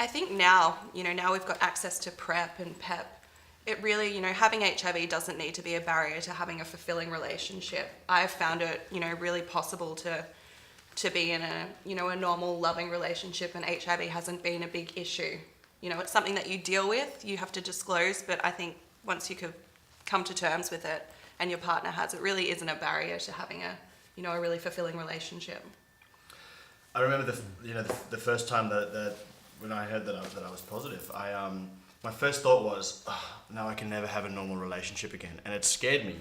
I think now, now we've got access to PrEP and PEP. It really, having HIV doesn't need to be a barrier to having a fulfilling relationship. I've found it, really possible to be in a normal, loving relationship, and HIV hasn't been a big issue. It's something that you deal with, you have to disclose, but I think once you could come to terms with it and your partner has, it really isn't a barrier to having a really fulfilling relationship. I remember the first time that when I heard that I was positive, my first thought was, oh, now I can never have a normal relationship again, and it scared me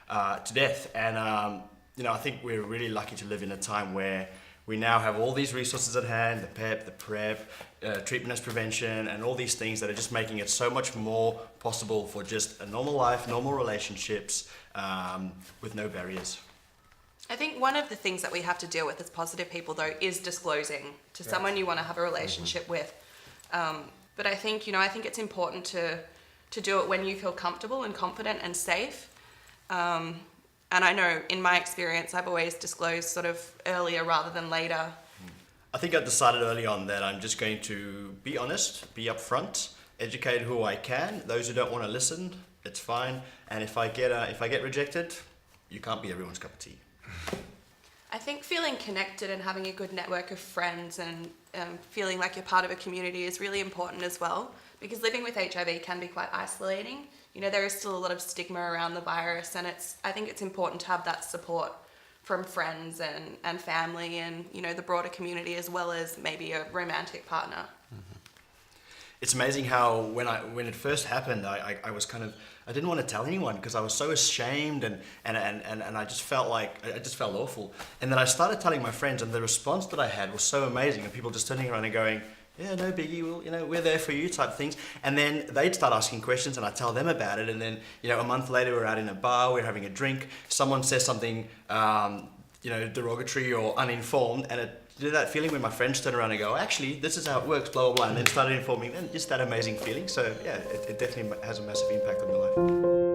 to death. And I think we're really lucky to live in a time where we now have all these resources at hand, the PEP, the PrEP, treatment as prevention, and all these things that are just making it so much more possible for just a normal life, normal relationships, with no barriers. I think one of the things that we have to deal with as positive people, though, is disclosing to someone you want to have a relationship with. But I think it's important to do it when you feel comfortable and confident and safe. And I know in my experience, I've always disclosed sort of earlier rather than later. I think I decided early on that I'm just going to be honest, be upfront, educate who I can. Those who don't want to listen, it's fine. And if I get rejected, you can't be everyone's cup of tea. I think feeling connected and having a good network of friends and feeling like you're part of a community is really important as well, because living with HIV can be quite isolating. There is still a lot of stigma around the virus, and I think it's important to have that support from friends and family and, the broader community, as well as maybe a romantic partner. It's amazing how when it first happened, I was I didn't want to tell anyone because I was so ashamed and I just felt awful. And then I started telling my friends, and the response that I had was so amazing, and people just turning around and going, yeah, no biggie, we're there for you type things. And then they'd start asking questions and I'd tell them about it. And then, a month later we're out in a bar, we're having a drink, someone says something, derogatory or uninformed, and it did that feeling when my friends turn around and go, actually, this is how it works, blah, blah, blah, and then started informing, and just that amazing feeling. So yeah, it definitely has a massive impact on your life.